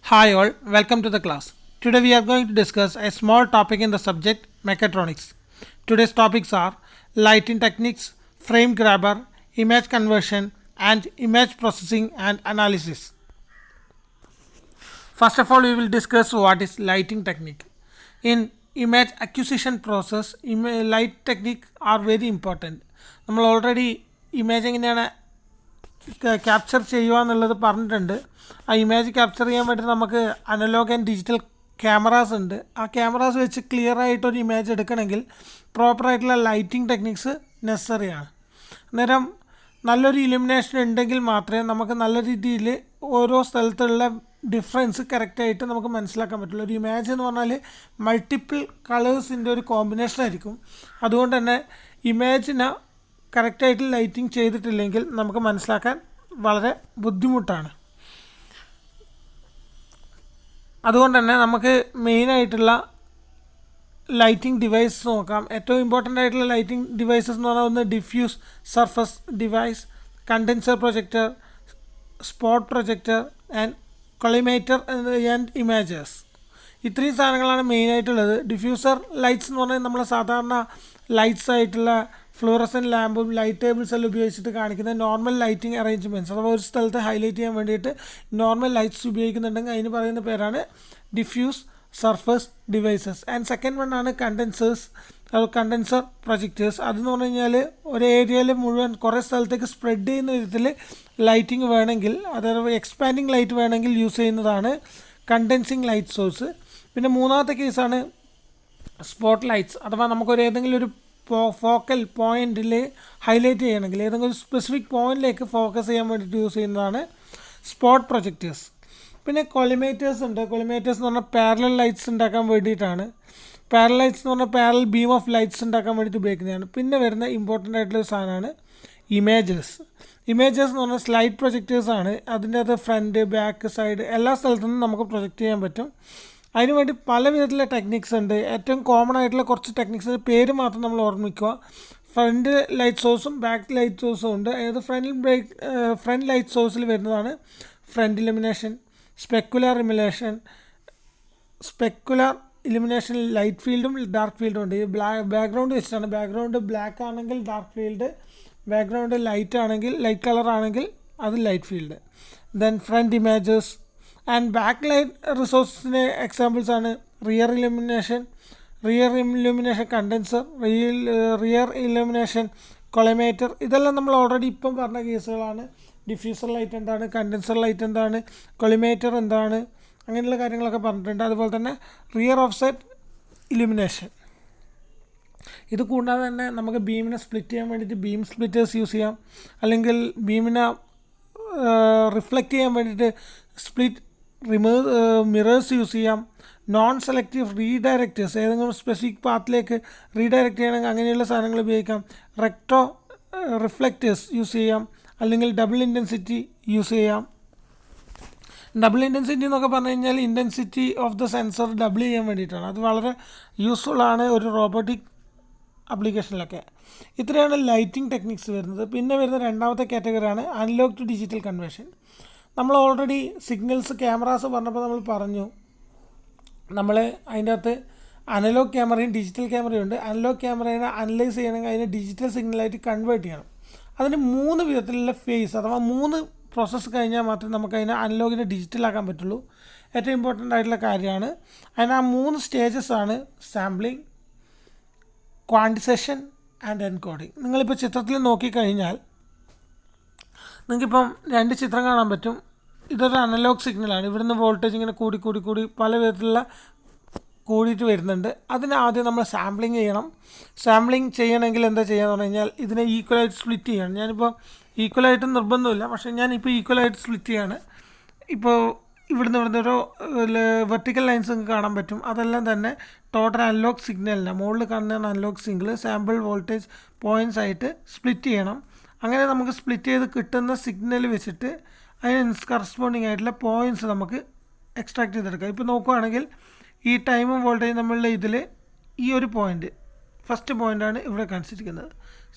Hi all, welcome to the class. Today we are going to discuss a small topic in the subject mechatronics. Today's topics are lighting techniques, frame grabber, image conversion and image processing and analysis. First of all, we will discuss what is lighting technique. In image acquisition process, light technique are very important. നമ്മൾ already image എങ്ങനെയാണ് capture ചെയ്യുക എന്നുള്ളത് പറഞ്ഞിട്ടുണ്ട്. ആ image capture ചെയ്യാൻ വേണ്ടി നമുക്ക് analogue and digital cameras ഉണ്ട്. ആ ക്യാമറാസ് വെച്ച് ക്ലിയർ ആയിട്ടൊരു ഇമേജ് എടുക്കണമെങ്കിൽ പ്രോപ്പറായിട്ടുള്ള ലൈറ്റിംഗ് ടെക്നിക്സ് നെസസറിയാണ്. അന്നേരം നല്ലൊരു ഇലുമിനേഷൻ ഉണ്ടെങ്കിൽ മാത്രമേ നമുക്ക് നല്ല രീതിയിൽ ഓരോ സ്ഥലത്തുള്ള ഡിഫറൻസ് കറക്റ്റായിട്ട് നമുക്ക് മനസ്സിലാക്കാൻ പറ്റുള്ളൂ. ഒരു ഇമേജ് എന്ന് പറഞ്ഞാൽ മൾട്ടിപ്പിൾ കളേഴ്സിൻ്റെ ഒരു കോമ്പിനേഷൻ ആയിരിക്കും. അതുകൊണ്ട് തന്നെ ഇമേജിനെ കറക്റ്റായിട്ട് ലൈറ്റിംഗ് ചെയ്തിട്ടില്ലെങ്കിൽ നമുക്ക് മനസ്സിലാക്കാൻ വളരെ ബുദ്ധിമുട്ടാണ്. അതുകൊണ്ട് തന്നെ നമുക്ക് മെയിനായിട്ടുള്ള ലൈറ്റിംഗ് ഡിവൈസ് നോക്കാം. ഏറ്റവും ഇമ്പോർട്ടൻ്റ് ആയിട്ടുള്ള ലൈറ്റിംഗ് ഡിവൈസസ് എന്ന് പറഞ്ഞാൽ ഒന്ന് diffuse surface device, condenser projector, spot projector and collimator and images. ഇത്രയും സാധനങ്ങളാണ് മെയിനായിട്ടുള്ളത്. ഡിഫ്യൂസർ ലൈറ്റ്സ് എന്ന് പറഞ്ഞാൽ നമ്മൾ സാധാരണ ലൈറ്റ്സ് ആയിട്ടുള്ള ഫ്ലൂറസെൻറ്റ് ലാമ്പും ലൈറ്റ് ടേബിൾസ് എല്ലാം ഉപയോഗിച്ചിട്ട് കാണിക്കുന്ന നോർമൽ ലൈറ്റിംഗ് അറേഞ്ച്മെൻറ്റ്സ് അഥവാ ഒരു സ്ഥലത്ത് ഹൈലൈറ്റ് ചെയ്യാൻ വേണ്ടിയിട്ട് നോർമൽ ലൈറ്റ്സ് ഉപയോഗിക്കുന്നുണ്ടെങ്കിൽ അതിന് പറയുന്ന പേരാണ് diffuse surface devices. And second one ആണ് കണ്ടൻസർ പ്രൊജക്ടേഴ്സ്. അതെന്ന് പറഞ്ഞു കഴിഞ്ഞാൽ ഒരു ഏരിയയിൽ മുഴുവൻ കുറേ സ്ഥലത്തേക്ക് സ്പ്രെഡ് ചെയ്യുന്ന വിധത്തിൽ ലൈറ്റിംഗ് വേണമെങ്കിൽ, അതായത് എക്സ്പാൻഡിങ് ലൈറ്റ് വേണമെങ്കിൽ യൂസ് ചെയ്യുന്നതാണ് കണ്ടൻസിങ് ലൈറ്റ് സോഴ്സ്. പിന്നെ മൂന്നാമത്തെ കേസാണ് സ്പോട്ട് ലൈറ്റ്സ്, അഥവാ നമുക്കൊരു ഏതെങ്കിലും ഒരു ഫോക്കൽ പോയിന്റിൽ ഹൈലൈറ്റ് ചെയ്യണമെങ്കിൽ ഏതെങ്കിലും ഒരു സ്പെസിഫിക് പോയിന്റിലേക്ക് ഫോക്കസ് ചെയ്യാൻ വേണ്ടിയിട്ട് യൂസ് ചെയ്യുന്നതാണ് സ്പോട്ട് പ്രൊജക്ടേഴ്സ്. പിന്നെ കൊളിമേറ്റേഴ്സ് ഉണ്ട്. കൊളിമേറ്റേഴ്സ് എന്ന് പറഞ്ഞാൽ പാരലൽ ലൈറ്റ്സ് ഉണ്ടാക്കാൻ വേണ്ടിയിട്ടാണ്. പാരലൽ ലൈറ്റ്സ് എന്ന് പറഞ്ഞാൽ പാരലൽ ബീം ഓഫ് ലൈറ്റ്സ് ഉണ്ടാക്കാൻ വേണ്ടിയിട്ട് ഉപയോഗിക്കുന്നതാണ്. പിന്നെ വരുന്ന ഇമ്പോർട്ടൻ്റ് ആയിട്ടുള്ള സാധനമാണ് ഇമേജസ്. ഇമേജസ് എന്ന് പറഞ്ഞാൽ സ്ലൈഡ് പ്രൊജക്ടേഴ്സാണ്. അതിൻ്റെ അത് ഫ്രണ്ട്, ബാക്ക്, സൈഡ് എല്ലാ സ്ഥലത്തു നിന്നും നമുക്ക് പ്രൊജക്റ്റ് ചെയ്യാൻ പറ്റും. അതിനുവേണ്ടി പല വിധത്തിലുള്ള ടെക്നിക്സ് ഉണ്ട്. ഏറ്റവും കോമൺ ആയിട്ടുള്ള കുറച്ച് ടെക്നിക്സിൻ്റെ പേര് മാത്രം നമ്മൾ ഓർമ്മിക്കുക. ഫ്രണ്ട് ലൈറ്റ് സോഴ്സും ബാക്ക് ലൈറ്റ് സോഴ്സും ഉണ്ട്. അതായത് ഫ്രണ്ട് ലൈറ്റ് സോഴ്സിൽ വരുന്നതാണ് front illumination, specular illumination light ഫീൽഡും ഡാർക്ക് ഫീൽഡും ഉണ്ട്. ഈ ബാക്ക്ഗ്രൗണ്ട് വെച്ചിട്ടാണ്. ബാക്ക്ഗ്രൗണ്ട് ബ്ലാക്ക് ആണെങ്കിൽ ഡാർക്ക് ഫീൽഡ്, ബാക്ക്ഗ്രൗണ്ട് ലൈറ്റ് ആണെങ്കിൽ ലൈറ്റ് കളർ ആണെങ്കിൽ അത് light field. Then front images and back light റിസോഴ്സിന് എക്സാമ്പിൾസ് ആണ് rear illumination condenser, rear illumination collimator. ഇതെല്ലാം നമ്മൾ ഓൾറെഡി ഇപ്പം പറഞ്ഞ കേസുകളാണ്. ഡിഫ്യൂസർ ലൈറ്റ് എന്താണ്, കണ്ടൻസർ ലൈറ്റ് എന്താണ്, കൊളിമേറ്റർ എന്താണ്, അങ്ങനെയുള്ള കാര്യങ്ങളൊക്കെ പറഞ്ഞിട്ടുണ്ട്. അതുപോലെ തന്നെ റിയർ ഓഫ്സെറ്റ് ഇലുമിനേഷൻ. ഇത് കൂടാതെ തന്നെ നമുക്ക് ബീമിനെ സ്പ്ലിറ്റ് ചെയ്യാൻ വേണ്ടിയിട്ട് ബീം സ്പ്ലിറ്റേഴ്സ് യൂസ് ചെയ്യാം. അല്ലെങ്കിൽ ബീമിനെ റിഫ്ലക്റ്റ് ചെയ്യാൻ വേണ്ടിയിട്ട് സ്പ്ലിറ്റ് മിറേഴ്സ് യൂസ് ചെയ്യാം. നോൺ സെലക്റ്റീവ് റീഡയറക്റ്റേഴ്സ്, ഏതെങ്കിലും സ്പെസിഫിക് പാത്തിലേക്ക് റീഡയറക്റ്റ് ചെയ്യണമെങ്കിൽ അങ്ങനെയുള്ള സാധനങ്ങൾ ഉപയോഗിക്കാം. റെക്ടോ റിഫ്ലക്റ്റേഴ്സ് യൂസ് ചെയ്യാം. അല്ലെങ്കിൽ ഡബിൾ ഇൻറ്റൻസിറ്റി യൂസ് ചെയ്യാം. ഡബിൾ ഇൻറ്റൻസിറ്റി എന്നൊക്കെ പറഞ്ഞു കഴിഞ്ഞാൽ intensity of the sensor double ചെയ്യാൻ വേണ്ടിയിട്ടാണ്. അത് വളരെ യൂസ്ഫുള്ളാണ് ഒരു റോബോട്ടിക് ആപ്ലിക്കേഷനിലൊക്കെ. ഇത്രയാണ് ലൈറ്റിംഗ് ടെക്നിക്സ് വരുന്നത്. പിന്നെ വരുന്ന രണ്ടാമത്തെ കാറ്റഗറിയാണ് അനലോഗ് ടു ഡിജിറ്റൽ കൺവേർഷൻ. നമ്മൾ ഓൾറെഡി സിഗ്നൽസ് ക്യാമറാസ് പറഞ്ഞപ്പോൾ നമ്മൾ പറഞ്ഞു നമ്മൾ അതിൻ്റെ അകത്ത് അനലോഗ് ക്യാമറയും ഡിജിറ്റൽ ക്യാമറയും ഉണ്ട്. അനലോഗ് ക്യാമറയെ അനലൈസ് ചെയ്യണമെങ്കിൽ അതിനെ ഡിജിറ്റൽ സിഗ്നലായിട്ട് കൺവേർട്ട് ചെയ്യണം. അതിന് 3 വിധത്തിലുള്ള ഫേസ് അഥവാ 3 പ്രോസസ്സ് കഴിഞ്ഞാൽ മാത്രമേ നമുക്ക് അതിനെ അനലോഗിനെ ഡിജിറ്റലാക്കാൻ പറ്റുള്ളൂ. ഏറ്റവും ഇമ്പോർട്ടൻ്റ് ആയിട്ടുള്ള കാര്യമാണ്. അതിന് ആ 3 സ്റ്റേജസ് ആണ് സാമ്പിളിംഗ്, ക്വാണ്ടിസേഷൻ ആൻഡ് എൻകോഡിങ്. നിങ്ങളിപ്പോൾ ചിത്രത്തിൽ നോക്കിക്കഴിഞ്ഞാൽ നിങ്ങൾക്കിപ്പം 2 ചിത്രം കാണാൻ പറ്റും. ഇതൊരു അനലോഗ് സിഗ്നലാണ്. ഇവിടുന്ന് വോൾട്ടേജ് ഇങ്ങനെ കൂടി പല വിധത്തിലുള്ള കൂടിയിട്ട് വരുന്നുണ്ട്. അതിന് ആദ്യം നമ്മൾ സാമ്പിളിങ് ചെയ്യണം. സാമ്പിളിങ് ചെയ്യണമെങ്കിൽ എന്താ ചെയ്യുക പറഞ്ഞു കഴിഞ്ഞാൽ ഇതിനെ ഈക്വലായിട്ട് സ്പ്ലിറ്റ് ചെയ്യണം. ഞാനിപ്പോൾ ഈക്വലായിട്ട് നിർബന്ധമില്ല, പക്ഷേ ഞാനിപ്പോൾ ഈക്വലായിട്ട് സ്പ്ലിറ്റ് ചെയ്യാണ്. ഇപ്പോൾ ഇവിടുന്ന് ഒരു വെർട്ടിക്കൽ ലൈൻസ് നിങ്ങൾക്ക് കാണാൻ പറ്റും. അതെല്ലാം തന്നെ ടോട്ടൽ അനലോഗ് സിഗ്നലിനെ മുകളിൽ കാണുന്ന analogue signal sample voltage points ആയിട്ട് സ്പ്ലിറ്റ് ചെയ്യണം. അങ്ങനെ നമുക്ക് സ്പ്ലിറ്റ് ചെയ്ത് കിട്ടുന്ന സിഗ്നൽ വെച്ചിട്ട് അതിന് കറസ്പോണ്ടിങ് ആയിട്ടുള്ള പോയിൻറ്റ്സ് നമുക്ക് എക്സ്ട്രാക്ട് ചെയ്തെടുക്കാം. ഇപ്പോൾ നോക്കുകയാണെങ്കിൽ ഈ ടൈമും വോൾട്ടേജും നമ്മളുടെ ഇതിൽ ഈ ഒരു പോയിൻ്റ് ഫസ്റ്റ് പോയിൻ്റാണ് ഇവിടെ കാണിച്ചിരിക്കുന്നത്.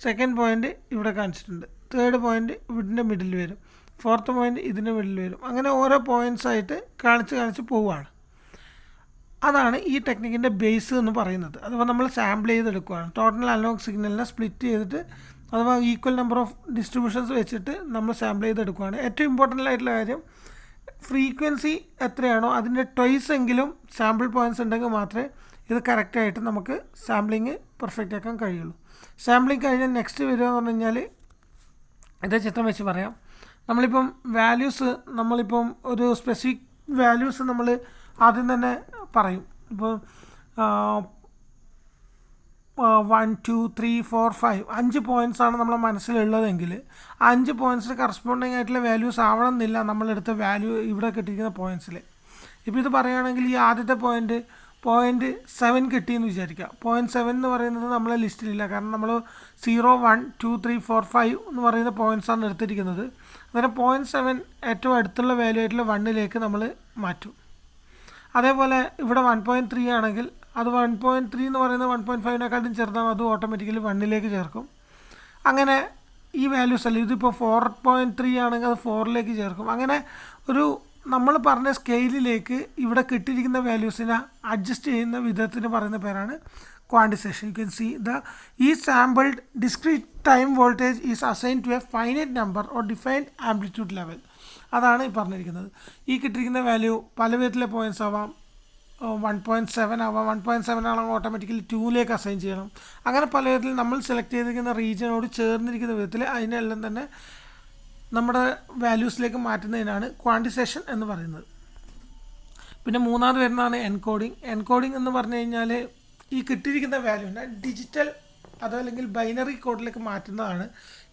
സെക്കൻഡ് പോയിൻ്റ് ഇവിടെ കാണിച്ചിട്ടുണ്ട്. തേർഡ് പോയിൻ്റ് ഇതിൻ്റെ മിഡിൽ വരും. ഫോർത്ത് പോയിൻ്റ് ഇതിൻ്റെ മിഡിൽ വരും. അങ്ങനെ ഓരോ പോയിൻറ്റ്സ് ആയിട്ട് കാണിച്ച് പോവുകയാണ്. അതാണ് ഈ ടെക്നിക്കിൻ്റെ ബേസ് എന്ന് പറയുന്നത്. അഥവാ നമ്മൾ സാമ്പിൾ ചെയ്തെടുക്കുകയാണ്. ടോട്ടൽ അനലോഗ് സിഗ്നലിനെ സ്പ്ലിറ്റ് ചെയ്തിട്ട് അഥവാ ഈക്വൽ നമ്പർ ഓഫ് ഡിസ്ട്രിബ്യൂഷൻസ് വെച്ചിട്ട് നമ്മൾ സാമ്പിൾ ചെയ്തെടുക്കുകയാണ്. ഏറ്റവും ഇമ്പോർട്ടൻ്റ് ആയിട്ടുള്ള കാര്യം ഫ്രീക്വൻസി എത്രയാണോ അതിൻ്റെ ട്വൈസ് എങ്കിലും സാമ്പിൾ പോയിൻറ്റ്സ് ഉണ്ടെങ്കിൽ മാത്രമേ ഇത് കറക്റ്റായിട്ട് നമുക്ക് സാമ്പിളിങ് പെർഫെക്റ്റ് ആക്കാൻ കഴിയുള്ളൂ. സാമ്പിളിങ് കഴിഞ്ഞാൽ നെക്സ്റ്റ് വരിക എന്ന് പറഞ്ഞു കഴിഞ്ഞാൽ ഇതേ ചിത്രം വെച്ച് പറയാം. നമ്മളിപ്പം വാല്യൂസ് നമ്മളിപ്പം ഒരു സ്പെസിഫിക് വാല്യൂസ് നമ്മൾ ആദ്യം തന്നെ പറയും. ഇപ്പോൾ 1 2 3 4 5 5 പോയിൻറ്റ്സാണ് നമ്മളെ മനസ്സിലുള്ളതെങ്കിൽ 5 പോയിൻറ്റ്സിന് കറസ്പോണ്ടിങ് ആയിട്ടുള്ള വാല്യൂസ് ആവണമെന്നില്ല നമ്മളെടുത്ത വാല്യൂ ഇവിടെ കിട്ടിയിരിക്കുന്ന പോയിൻറ്റ്സിൽ. ഇപ്പോൾ ഇത് പറയുകയാണെങ്കിൽ ഈ ആദ്യത്തെ പോയിൻറ്റ് 7 കിട്ടിയെന്ന് വിചാരിക്കുക. 0.7 എന്ന് പറയുന്നത് നമ്മളെ ലിസ്റ്റിലില്ല. കാരണം നമ്മൾ 0 1 2 3 4 5 എന്ന് പറയുന്ന പോയിൻറ്റ്സാണ് എടുത്തിരിക്കുന്നത്. അന്നേരം 0.7 ഏറ്റവും അടുത്തുള്ള വാല്യൂ ആയിട്ടുള്ള 1ലേക്ക് നമ്മൾ മാറ്റും. അതേപോലെ ഇവിടെ 1.3 ആണെങ്കിൽ അത് 1.3 എന്ന് പറയുന്നത് 1.5നേക്കാളും ചെറുതാണ്, അത് ഓട്ടോമാറ്റിക്കലി 1ലേക്ക് ചേർക്കും. അങ്ങനെ ഈ വാല്യൂസ് അല്ല, ഇതിപ്പോൾ 4.3 ആണെങ്കിൽ അത് 4ലേക്ക് ചേർക്കും. അങ്ങനെ ഒരു നമ്മൾ പറഞ്ഞ സ്കെയിലിലേക്ക് ഇവിടെ കിട്ടിയിരിക്കുന്ന വാല്യൂസിനെ അഡ്ജസ്റ്റ് ചെയ്യുന്ന വിധത്തിന് പറയുന്ന പേരാണ് ക്വാണ്ടിസേഷൻ. യു ക്യാൻ സീ ഈ sampled discrete time voltage is assign to a finite number or defined amplitude level. അതാണ് ഈ പറഞ്ഞിരിക്കുന്നത്. ഈ കിട്ടിയിരിക്കുന്ന വാല്യൂ പല വിധത്തിലെ പോയിൻറ്റ്സ് ആവാം. 1.7 ആവാം. 1.7 ആണെങ്കിൽ ഓട്ടോമാറ്റിക്കലി 2ലേക്ക് അസൈൻ ചെയ്യണം. അങ്ങനെ പല വിധത്തിൽ നമ്മൾ സെലക്ട് ചെയ്തിരിക്കുന്ന റീജിയനോട് ചേർന്നിരിക്കുന്ന വിധത്തിൽ അതിനെല്ലാം തന്നെ നമ്മുടെ വാല്യൂസിലേക്ക് മാറ്റുന്നതിനാണ് ക്വാണ്ടിസേഷൻ എന്ന് പറയുന്നത്. പിന്നെ മൂന്നാമത് വരുന്നതാണ് എൻകോഡിങ്. എൻകോഡിങ് എന്ന് പറഞ്ഞു കഴിഞ്ഞാൽ ഈ കിട്ടിയിരിക്കുന്ന വാല്യൂനെ ഡിജിറ്റൽ അതല്ലെങ്കിൽ ബൈനറി കോഡിലേക്ക് മാറ്റുന്നതാണ്.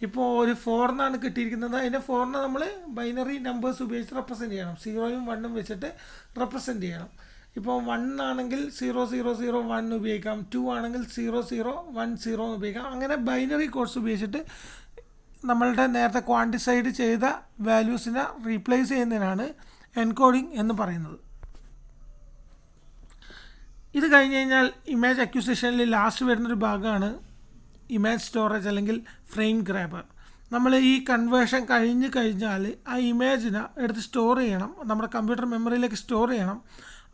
ഇപ്പോൾ ഒരു 4 എന്നാണ് കിട്ടിയിരിക്കുന്നത്, അതിൻ്റെ 4നെ നമ്മൾ ബൈനറി നമ്പേഴ്സ് ഉപയോഗിച്ച് റെപ്രസെൻറ്റ് ചെയ്യണം. 0യും 1ഉം വെച്ചിട്ട് റെപ്രസെൻറ്റ് ചെയ്യണം. ഇപ്പോൾ 1 ആണെങ്കിൽ 0001 ഉപയോഗിക്കാം, 2 ആണെങ്കിൽ 0010 ഉപയോഗിക്കാം. അങ്ങനെ ബൈനറി കോഡ്സ് ഉപയോഗിച്ചിട്ട് നമ്മളുടെ നേരത്തെ ക്വാണ്ടിസൈഡ് ചെയ്ത വാല്യൂസിനെ റീപ്ലേസ് ചെയ്യുന്നതിനാണ് എൻകോഡിങ് എന്ന് പറയുന്നത്. ഇത് കഴിഞ്ഞ് കഴിഞ്ഞാൽ ഇമേജ് അക്വിസിഷനിൽ ലാസ്റ്റ് വരുന്നൊരു ഭാഗമാണ് ഇമേജ് സ്റ്റോറേജ് അല്ലെങ്കിൽ ഫ്രെയിം ഗ്രാബർ. നമ്മൾ ഈ കൺവേർഷൻ കഴിഞ്ഞാൽ ആ ഇമേജിനെ എടുത്ത് സ്റ്റോർ ചെയ്യണം, നമ്മുടെ കമ്പ്യൂട്ടർ മെമ്മറിയിലേക്ക് സ്റ്റോർ ചെയ്യണം.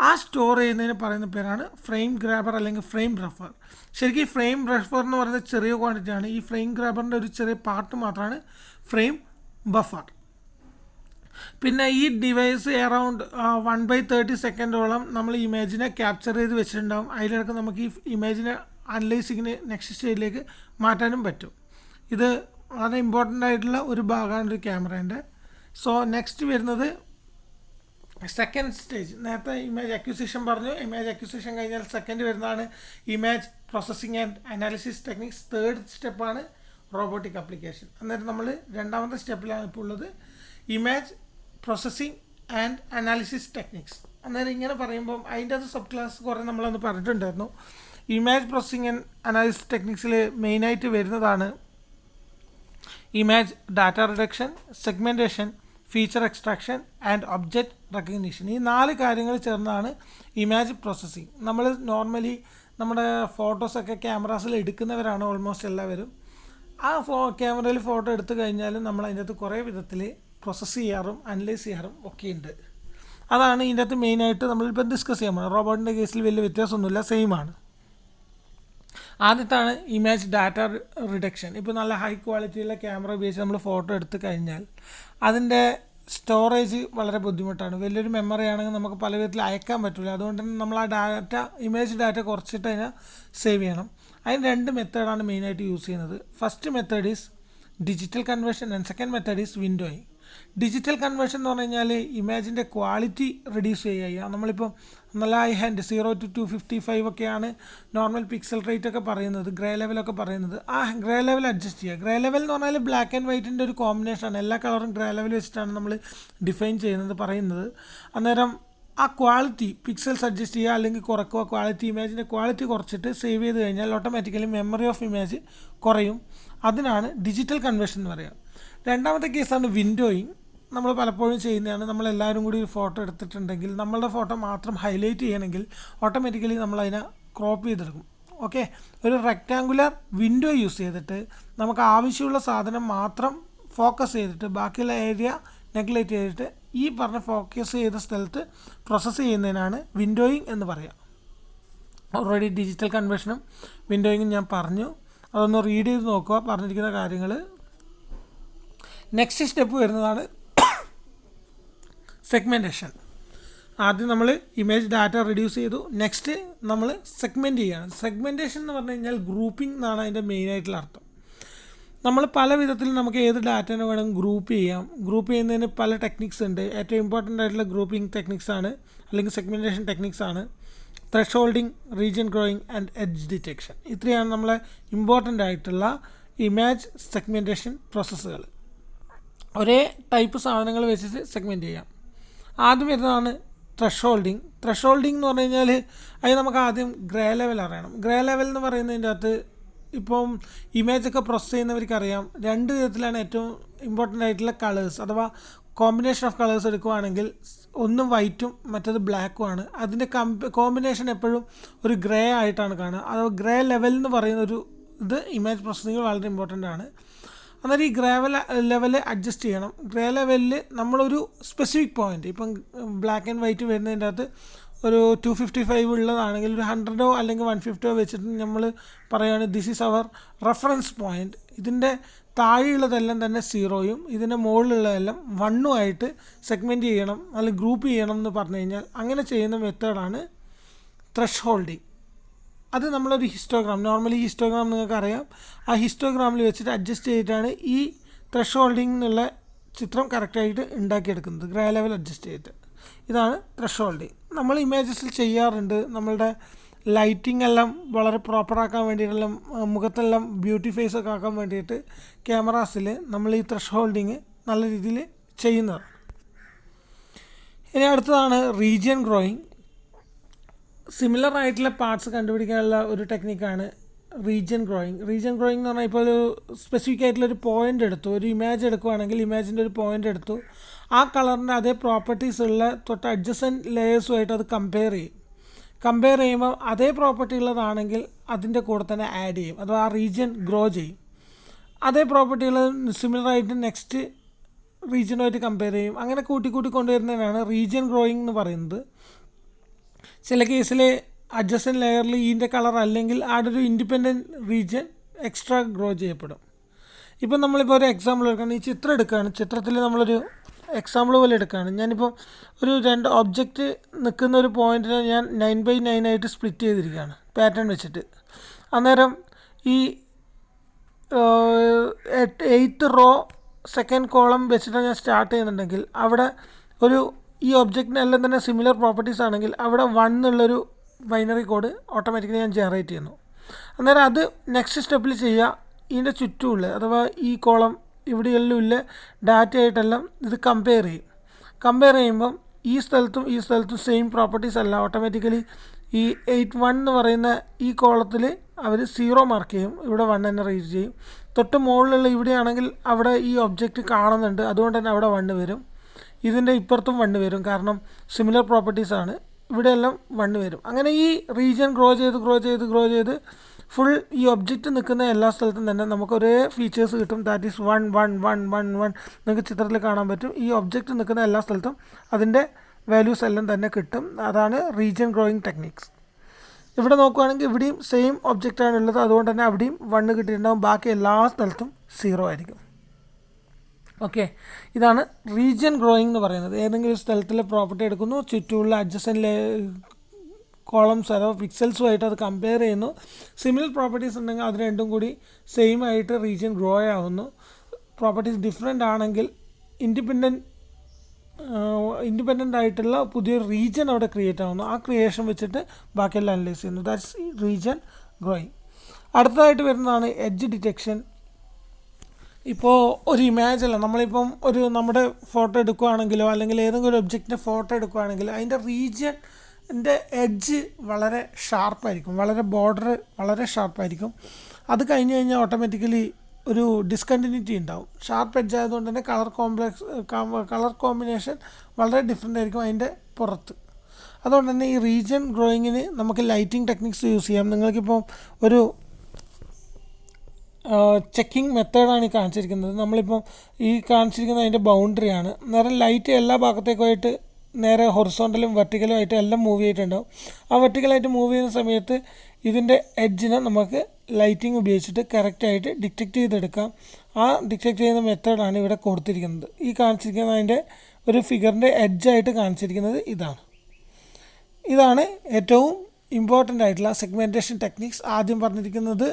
ആ സ്റ്റോർ ചെയ്യുന്നതിന് പറയുന്ന പേരാണ് ഫ്രെയിം ഗ്രാബർ അല്ലെങ്കിൽ ഫ്രെയിം റഫർ. ശരിക്കും ഈ ഫ്രെയിം റഫർ എന്ന് പറയുന്നത് ചെറിയ ക്വാണ്ടിറ്റിയാണ്. ഈ ഫ്രെയിം ഗ്രാബറിൻ്റെ ഒരു ചെറിയ പാർട്ട് മാത്രമാണ് ഫ്രെയിം ബഫർ. പിന്നെ ഈ ഡിവൈസ് അറൗണ്ട് 1/30 സെക്കൻഡോളം നമ്മൾ ഇമേജിനെ ക്യാപ്ചർ ചെയ്ത് വെച്ചിട്ടുണ്ടാകും. അതിലിടക്ക് നമുക്ക് ഈ ഇമേജിനെ അനലൈസിങ്ങിന് നെക്സ്റ്റ് സ്റ്റേജിലേക്ക് മാറ്റാനും പറ്റും. ഇത് വളരെ ഇമ്പോർട്ടൻ്റ് ആയിട്ടുള്ള ഒരു ഭാഗമാണ് ഒരു ക്യാമറേൻ്റെ. സോ നെക്സ്റ്റ് വരുന്നത് സെക്കൻഡ് സ്റ്റേജ്. നേരത്തെ ഇമേജ് അക്വിസിഷൻ പറഞ്ഞു. ഇമേജ് അക്വിസിഷൻ കഴിഞ്ഞാൽ സെക്കൻഡ് വരുന്നതാണ് image processing and analysis techniques. Third സ്റ്റെപ്പാണ് റോബോട്ടിക് ആപ്ലിക്കേഷൻ. അന്നേരം നമ്മൾ രണ്ടാമത്തെ സ്റ്റെപ്പിലാണ് ഇപ്പോൾ ഉള്ളത്, image processing and analysis techniques. അന്നേരം ഇങ്ങനെ പറയുമ്പം അതിൻ്റെ അത് സബ് ക്ലാസ് കുറേ നമ്മളന്ന് പറഞ്ഞിട്ടുണ്ടായിരുന്നു. ഇമേജ് പ്രോസസ്സിംഗ് ആൻഡ് അനാലിസിസ് ടെക്നിക്സിൽ മെയിനായിട്ട് വരുന്നതാണ് image data reduction, segmentation, feature extraction and object recognition. ഈ 4 കാര്യങ്ങൾ ചേർന്നാണ് ഇമേജ് പ്രോസസ്സിംഗ്. നമ്മൾ നോർമലി നമ്മുടെ ഫോട്ടോസൊക്കെ ക്യാമറാസിൽ എടുക്കുന്നവരാണ് ഓൾമോസ്റ്റ് എല്ലാവരും. ആ ക്യാമറയിൽ ഫോട്ടോ എടുത്തു കഴിഞ്ഞാലും നമ്മൾ അതിൻ്റെ അകത്ത് കുറേ വിധത്തിൽ പ്രോസസ്സ് ചെയ്യാറും അനലൈസ് ചെയ്യാറും ഒക്കെ ഉണ്ട്. അതാണ് ഇതിൻ്റെ അകത്ത് മെയിനായിട്ട് നമ്മളിപ്പോൾ ഡിസ്കസ് ചെയ്യാൻ പോകുന്നത്. റോബോട്ടിൻ്റെ കേസിൽ വലിയ വ്യത്യാസമൊന്നുമില്ല, സെയിം ആണ്. ആദ്യത്താണ് ഇമേജ് ഡാറ്റ റിഡക്ഷൻ. ഇപ്പോൾ നല്ല ഹൈ ക്വാളിറ്റിയുള്ള ക്യാമറ ഉപയോഗിച്ച് നമ്മൾ ഫോട്ടോ എടുത്തു കഴിഞ്ഞാൽ അതിൻ്റെ സ്റ്റോറേജ് വളരെ ബുദ്ധിമുട്ടാണ്. വലിയൊരു മെമ്മറി ആണെങ്കിൽ നമുക്ക് പല വിധത്തിൽ അയക്കാൻ പറ്റില്ല. അതുകൊണ്ട് തന്നെ നമ്മൾ ആ ഇമേജ് ഡാറ്റ കുറച്ചിട്ട് അതിനെ സേവ് ചെയ്യണം. അതിന് 2 മെത്തേഡാണ് മെയിനായിട്ട് യൂസ് ചെയ്യുന്നത്. First method is digital conversion and second method is windowing. Digital conversion എന്ന് പറഞ്ഞു കഴിഞ്ഞാൽ ഇമേജിൻ്റെ ക്വാളിറ്റി റെഡ്യൂസ് ചെയ്യുക. നമ്മളിപ്പോൾ നല്ല ഹൈ ഹാൻഡ് 0 to 255 ഒക്കെയാണ് നോർമൽ പിക്സൽ റേറ്റ് ഒക്കെ പറയുന്നത്, ഗ്രേ ലെവലൊക്കെ പറയുന്നത്. ആ ഗ്രേ ലെവൽ അഡ്ജസ്റ്റ് ചെയ്യുക. ഗ്രേ ലെവൽ എന്ന് പറഞ്ഞാൽ ബ്ലാക്ക് ആൻഡ് വൈറ്റിൻ്റെ ഒരു കോമ്പിനേഷനാണ്. എല്ലാ കളറും ഗ്രേ ലെവൽ വെച്ചിട്ടാണ് നമ്മൾ ഡിഫൈൻ പറയുന്നത്. അന്നേരം ആ ക്വാളിറ്റി പിക്സൽസ് അഡ്ജസ്റ്റ് ചെയ്യുക അല്ലെങ്കിൽ കുറയ്ക്കുക. ക്വാളിറ്റി ഇമേജിൻ്റെ ക്വാളിറ്റി കുറച്ചിട്ട് സേവ് ചെയ്ത് കഴിഞ്ഞാൽ ഓട്ടോമാറ്റിക്കലി മെമ്മറി ഓഫ് ഇമേജ് കുറയും. അതിനാണ് ഡിജിറ്റൽ കൺവേർഷൻ എന്ന് പറയുക. രണ്ടാമത്തെ കേസാണ് വിൻഡോയിങ്. നമ്മൾ പലപ്പോഴും ചെയ്യുന്നതാണ്. നമ്മളെല്ലാവരും കൂടി ഒരു ഫോട്ടോ എടുത്തിട്ടുണ്ടെങ്കിൽ നമ്മളുടെ ഫോട്ടോ മാത്രം ഹൈലൈറ്റ് ചെയ്യണമെങ്കിൽ ഓട്ടോമാറ്റിക്കലി നമ്മളതിനെ ക്രോപ്പ് ചെയ്തെടുക്കും. ഓക്കെ, ഒരു റെക്റ്റാങ്കുലർ വിൻഡോ യൂസ് ചെയ്തിട്ട് നമുക്ക് ആവശ്യമുള്ള സാധനം മാത്രം ഫോക്കസ് ചെയ്തിട്ട് ബാക്കിയുള്ള ഏരിയ നെഗ്ലക്റ്റ് ചെയ്തിട്ട് ഈ പറഞ്ഞ ഫോക്കസ് ചെയ്ത സ്ഥലത്ത് പ്രോസസ്സ് ചെയ്യുന്നതിനാണ് വിൻഡോയിങ് എന്ന് പറയുക. ഓൾറെഡി ഡിജിറ്റൽ കൺവേർഷനും വിൻഡോയിങ്ങും ഞാൻ പറഞ്ഞു, അതൊന്ന് റീഡ് ചെയ്ത് നോക്കുക പറഞ്ഞിരിക്കുന്ന കാര്യങ്ങൾ. നെക്സ്റ്റ് സ്റ്റെപ്പ് വരുന്നതാണ് സെഗ്മെൻറ്റേഷൻ. ആദ്യം നമ്മൾ ഇമേജ് ഡാറ്റ റെഡ്യൂസ് ചെയ്തു, നെക്സ്റ്റ് നമ്മൾ സെഗ്മെൻറ്റ് ചെയ്യുകയാണ്. സെഗ്മെൻറ്റേഷൻ എന്ന് പറഞ്ഞു കഴിഞ്ഞാൽ ഗ്രൂപ്പിംഗ് എന്നാണ് അതിൻ്റെ മെയിനായിട്ടുള്ള അർത്ഥം. നമ്മൾ പല വിധത്തിൽ നമുക്ക് ഏത് ഡാറ്റേനെ വേണം ഗ്രൂപ്പ് ചെയ്യാം. ഗ്രൂപ്പ് ചെയ്യുന്നതിന് പല ടെക്നിക്സ് ഉണ്ട്. ഏറ്റവും ഇമ്പോർട്ടൻ്റ് ആയിട്ടുള്ള ഗ്രൂപ്പിംഗ് ടെക്നിക്സ് ആണ്, അല്ലെങ്കിൽ സെഗ്മെൻറ്റേഷൻ ടെക്നിക്സ് ആണ് thresholding, region growing and edge detection. ഇത്രയാണ് നമ്മളെ ഇമ്പോർട്ടൻ്റ് ആയിട്ടുള്ള ഇമേജ് സെഗ്മെൻറ്റേഷൻ പ്രോസസ്സുകൾ. ഒരേ ടൈപ്പ് സാധനങ്ങൾ വെച്ചിട്ട് സെഗ്മെൻറ്റ് ചെയ്യാം. ആദ്യം വരുന്നതാണ് ത്രെഷോൾഡിങ്. ത്രെഷോൾഡിങ് എന്ന് പറഞ്ഞു കഴിഞ്ഞാൽ അത് നമുക്ക് ആദ്യം ഗ്രേ ലെവൽ അറിയണം. ഗ്രേ ലെവൽ എന്ന് പറയുന്നതിൻ്റെ അകത്ത് ഇപ്പം ഇമേജൊക്കെ പ്രോസസ്സ് ചെയ്യുന്നവർക്കറിയാം, രണ്ട് വിധത്തിലാണ് ഏറ്റവും ഇമ്പോർട്ടൻ്റ് ആയിട്ടുള്ള കളേഴ്സ് അഥവാ കോമ്പിനേഷൻ ഓഫ് കളേഴ്സ് എടുക്കുകയാണെങ്കിൽ ഒന്ന് വൈറ്റും മറ്റത് ബ്ലാക്കുമാണ്. അതിൻ്റെ കോമ്പിനേഷൻ എപ്പോഴും ഒരു ഗ്രേ ആയിട്ടാണ് കാണുക. അത് ഗ്രേ ലെവൽ എന്ന് പറയുന്ന ഒരു ഇത് ഇമേജ് പ്രോസസ്സിങ് വളരെ ഇമ്പോർട്ടൻ്റ് ആണ്. അന്നേരം ഈ ഗ്രേ ലെവൽ അഡ്ജസ്റ്റ് ചെയ്യണം. ഗ്രേ ലെവലിൽ നമ്മളൊരു സ്പെസിഫിക് പോയിൻ്റ്, ഇപ്പം ബ്ലാക്ക് ആൻഡ് വൈറ്റ് വരുന്നതിൻ്റെ അകത്ത് ഒരു 255 ഉള്ളതാണെങ്കിൽ ഒരു 100 അല്ലെങ്കിൽ 150 വെച്ചിട്ട് നമ്മൾ പറയുകയാണ് this is our reference point. ഇതിൻ്റെ താഴെയുള്ളതെല്ലാം തന്നെ 0യും ഇതിൻ്റെ മുകളിലുള്ളതെല്ലാം 1ഉം ആയിട്ട് സെഗ്മെൻറ്റ് ചെയ്യണം അല്ലെങ്കിൽ ഗ്രൂപ്പ് ചെയ്യണം എന്ന് പറഞ്ഞു കഴിഞ്ഞാൽ അങ്ങനെ ചെയ്യുന്ന മെത്തേഡാണ് ത്രെഷ്ഹോൾഡിങ്. അത് നമ്മളൊരു ഹിസ്റ്റോഗ്രാം, നോർമലി ഹിസ്റ്റോഗ്രാം നിങ്ങൾക്കറിയാം, ആ ഹിസ്റ്റോഗ്രാമിൽ വെച്ചിട്ട് അഡ്ജസ്റ്റ് ചെയ്തിട്ടാണ് ഈ ത്രെഷ്ഹോൾഡിങ് എന്നുള്ള ചിത്രം കറക്റ്റായിട്ട് ഉണ്ടാക്കിയെടുക്കുന്നത്, ഗ്രേ ലെവൽ അഡ്ജസ്റ്റ് ചെയ്തിട്ട്. ഇതാണ് ത്രെഷോൾഡിങ്. നമ്മൾ ഇമേജസിൽ ചെയ്യാറുണ്ട്. നമ്മളുടെ ലൈറ്റിംഗ് എല്ലാം വളരെ പ്രോപ്പറാക്കാൻ വേണ്ടിയിട്ടെല്ലാം മുഖത്തെല്ലാം ബ്യൂട്ടിഫൈസ് ഒക്കെ ആക്കാൻ വേണ്ടിയിട്ട് ക്യാമറാസിൽ നമ്മൾ ഈ ത്രെഷോൾഡിങ് നല്ല രീതിയിൽ ചെയ്യുന്നതാണ്. ഇനി അടുത്തതാണ് റീജിയൻ ഗ്രോയിങ്. സിമിലർ ആയിട്ടുള്ള പാർട്സ് കണ്ടുപിടിക്കാനുള്ള ഒരു ടെക്നിക്കാണ് റീജിയൻ ഗ്രോയിങ്. റീജിയൻ ഗ്രോയിങ് എന്ന് പറഞ്ഞാൽ ഇപ്പോൾ ഒരു സ്പെസിഫിക് ആയിട്ടുള്ളൊരു പോയിൻ്റ് എടുത്തു, ഒരു ഇമേജ് എടുക്കുകയാണെങ്കിൽ ഇമേജിൻ്റെ ഒരു പോയിൻ്റ് എടുത്തു, ആ കളറിൻ്റെ അതേ പ്രോപ്പർട്ടീസ് ഉള്ള തൊട്ട് അഡ്ജസൻറ്റ് ലെയേഴ്സുമായിട്ട് അത് കമ്പയർ ചെയ്യും. കമ്പയർ ചെയ്യുമ്പോൾ അതേ പ്രോപ്പർട്ടി ഉള്ളതാണെങ്കിൽ അതിൻ്റെ കൂടെ തന്നെ ആഡ് ചെയ്യും, അഥവാ ആ റീജിയൻ ഗ്രോ ചെയ്യും. അതേ പ്രോപ്പർട്ടികൾ സിമിലറായിട്ട് നെക്സ്റ്റ് റീജിയനുമായിട്ട് കമ്പയർ ചെയ്യും. അങ്ങനെ കൂട്ടി കൊണ്ടുവരുന്നതിനാണ് റീജിയൻ ഗ്രോയിങ് എന്ന് പറയുന്നത്. ചില കേസിൽ അഡ്ജസൻറ്റ് ലെയറിൽ ഇതിൻ്റെ കളർ അല്ലെങ്കിൽ അവിടെ ഒരു ഇൻഡിപെൻഡൻറ്റ് റീജിയൻ എക്സ്ട്രാ ഗ്രോ ചെയ്യപ്പെടും. ഇപ്പം നമ്മളിപ്പോൾ ഒരു എക്സാമ്പിൾ എടുക്കുകയാണ്, ഈ ചിത്രം എടുക്കുകയാണ്. ചിത്രത്തിൽ നമ്മളൊരു എക്സാമ്പിൾ പോലെ എടുക്കുകയാണ്. ഞാനിപ്പോൾ ഒരു 2 ഒബ്ജക്റ്റ് നിൽക്കുന്ന ഒരു പോയിൻറ്റിനെ ഞാൻ 9x9 ആയിട്ട് സ്പ്ലിറ്റ് ചെയ്തിരിക്കുകയാണ് പാറ്റേൺ വെച്ചിട്ട്. അന്നേരം ഈ 8th റോ 2nd കോളം വെച്ചിട്ട് ഞാൻ സ്റ്റാർട്ട് ചെയ്യുന്നുണ്ടെങ്കിൽ അവിടെ ഒരു ഈ ഒബ്ജക്റ്റിനെല്ലാം തന്നെ സിമിലർ പ്രോപ്പർട്ടീസ് ആണെങ്കിൽ അവിടെ 1 എന്നുള്ളൊരു ബൈനറി കോഡ് ഓട്ടോമാറ്റിക്കലി ഞാൻ ജനറേറ്റ് ചെയ്യുന്നു. അന്നേരം അത് നെക്സ്റ്റ് സ്റ്റെപ്പിൽ ചെയ്യുക, ഇതിൻ്റെ ചുറ്റുമുള്ള അഥവാ ഈ കോളം ഇവിടെയെല്ലാം ഉള്ള ഡാറ്റ ആയിട്ടെല്ലാം ഇത് കമ്പയർ ചെയ്യും. കമ്പയർ ചെയ്യുമ്പം ഈ സ്ഥലത്തും സെയിം പ്രോപ്പർട്ടീസ് അല്ല, ഓട്ടോമാറ്റിക്കലി ഈ 81 എന്ന് പറയുന്ന ഈ കോളത്തിൽ അവർ 0 മാർക്ക് ചെയ്യും, ഇവിടെ 1 തന്നെ റേസ് ചെയ്യും. തൊട്ട് മുകളിലുള്ള ഇവിടെയാണെങ്കിൽ അവിടെ ഈ ഒബ്ജക്റ്റ് കാണുന്നുണ്ട്, അതുകൊണ്ട് തന്നെ അവിടെ 1 വരും. ഇതിൻ്റെ ഇപ്പുറത്തും 1 വരും, കാരണം സിമിലർ പ്രോപ്പർട്ടീസാണ്. ഇവിടെയെല്ലാം 1 വരും. അങ്ങനെ ഈ റീജിയൻ ഗ്രോ ചെയ്ത് ഫുൾ ഈ ഒബ്ജക്റ്റ് നിൽക്കുന്ന എല്ലാ സ്ഥലത്തും തന്നെ നമുക്ക് ഒരേ ഫീച്ചേഴ്സ് കിട്ടും. ദാറ്റ് ഈസ് 1 1 1 1 1 നിങ്ങൾക്ക് ചിത്രത്തിൽ കാണാൻ പറ്റും. ഈ ഒബ്ജക്റ്റ് നിൽക്കുന്ന എല്ലാ സ്ഥലത്തും അതിൻ്റെ വാല്യൂസ് എല്ലാം തന്നെ കിട്ടും. അതാണ് റീജിയൻ ഗ്രോയിങ് ടെക്നിക്സ്. ഇവിടെ നോക്കുകയാണെങ്കിൽ ഇവിടെയും സെയിം ഒബ്ജക്റ്റാണ് ഉള്ളത്, അതുകൊണ്ട് തന്നെ അവിടെയും 1 കിട്ടിയിട്ടുണ്ടാകും, ബാക്കി എല്ലാ സ്ഥലത്തും 0 ആയിരിക്കും. ഓക്കെ, ഇതാണ് റീജിയൻ ഗ്രോയിങ് എന്ന് പറയുന്നത്. ഏതെങ്കിലും സ്ഥലത്തിലെ പ്രോപ്പർട്ടി എടുക്കുന്നു, ചുറ്റുമുള്ള അഡ്ജസൻറ്റ് കോളംസ് അഥവാ പിക്സൽസുമായിട്ട് അത് കമ്പയർ ചെയ്യുന്നു. സിമിലർ പ്രോപ്പർട്ടീസ് ഉണ്ടെങ്കിൽ അത് രണ്ടും കൂടി സെയിം ആയിട്ട് റീജിയൻ ഗ്രോ ആവുന്നു. പ്രോപ്പർട്ടീസ് ഡിഫറെൻ്റ് ആണെങ്കിൽ ഇൻഡിപെൻഡൻ്റ് ആയിട്ടുള്ള പുതിയൊരു റീജിയൻ അവിടെ ക്രിയേറ്റ് ആവുന്നു. ആ ക്രിയേഷൻ വെച്ചിട്ട് ബാക്കിയെല്ലാം അനലൈസ് ചെയ്യുന്നു. That's region growing. അടുത്തതായിട്ട് വരുന്നതാണ് എഡ്ജ് ഡിറ്റക്ഷൻ. ഇപ്പോൾ ഒരു ഇമേജ് അല്ല, നമ്മളിപ്പം നമ്മുടെ ഫോട്ടോ എടുക്കുകയാണെങ്കിലോ അല്ലെങ്കിൽ ഏതെങ്കിലും ഒരു ഒബ്ജക്റ്റിൻ്റെ ഫോട്ടോ എടുക്കുകയാണെങ്കിലോ അതിൻ്റെ റീജിയൻ്റെ എഡ്ജ് വളരെ ഷാർപ്പായിരിക്കും, ബോർഡർ വളരെ ഷാർപ്പായിരിക്കും. അത് കഴിഞ്ഞ് കഴിഞ്ഞാൽ ഓട്ടോമാറ്റിക്കലി ഒരു ഡിസ്കണ്ടിന്യൂറ്റി ഉണ്ടാവും. ഷാർപ്പ് എഡ്ജ് ആയതുകൊണ്ട് തന്നെ കളർ കോമ്പിനേഷൻ വളരെ ഡിഫറെൻ്റ് ആയിരിക്കും അതിൻ്റെ പുറത്ത്. അതുകൊണ്ട് തന്നെ ഈ റീജിയൻ ഗ്രോയിങ്ങിന് നമുക്ക് ലൈറ്റിംഗ് ടെക്നിക്സ് യൂസ് ചെയ്യാം. നിങ്ങൾക്കിപ്പോൾ ഒരു ചെക്കിംഗ് മെത്തേഡാണ് ഈ കാണിച്ചിരിക്കുന്നത്. നമ്മളിപ്പോൾ ഈ കാണിച്ചിരിക്കുന്നത് അതിൻ്റെ ബൗണ്ടറിയാണ്. നേരെ ലൈറ്റ് എല്ലാ ഭാഗത്തേക്കുമായിട്ട് നേരെ ഹൊറിസോണ്ടലും വെർട്ടിക്കലും ആയിട്ട് എല്ലാം മൂവ് ചെയ്തിട്ടുണ്ടാവും. ആ വെർട്ടിക്കലായിട്ട് മൂവ് ചെയ്യുന്ന സമയത്ത് ഇതിൻ്റെ എഡ്ജിനെ നമുക്ക് ലൈറ്റിംഗ് ഉപയോഗിച്ചിട്ട് കറക്റ്റായിട്ട് ഡിറ്റക്റ്റ് ചെയ്തെടുക്കാം. ആ ഡിറ്റക്റ്റ് ചെയ്യുന്ന മെത്തേഡാണ് ഇവിടെ കൊടുത്തിരിക്കുന്നത്. ഈ കാണിച്ചിരിക്കുന്നത് അതിൻ്റെ ഒരു ഫിഗറിൻ്റെ എഡ്ജായിട്ട് കാണിച്ചിരിക്കുന്നത് ഇതാണ് ഏറ്റവും ഇമ്പോർട്ടൻ്റ് ആയിട്ടുള്ള സെഗ്മെൻറ്റേഷൻ ടെക്നിക്സ്. ആദ്യം പറഞ്ഞിരിക്കുന്നത്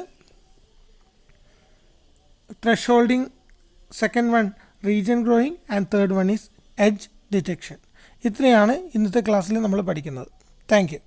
thresholding, second one region growing, and third one is edge detection. ഇത്രയാണ് ഇന്നത്തെ ക്ലാസ്സിൽ നമ്മൾ പഠിക്കുന്നത്. Thank you.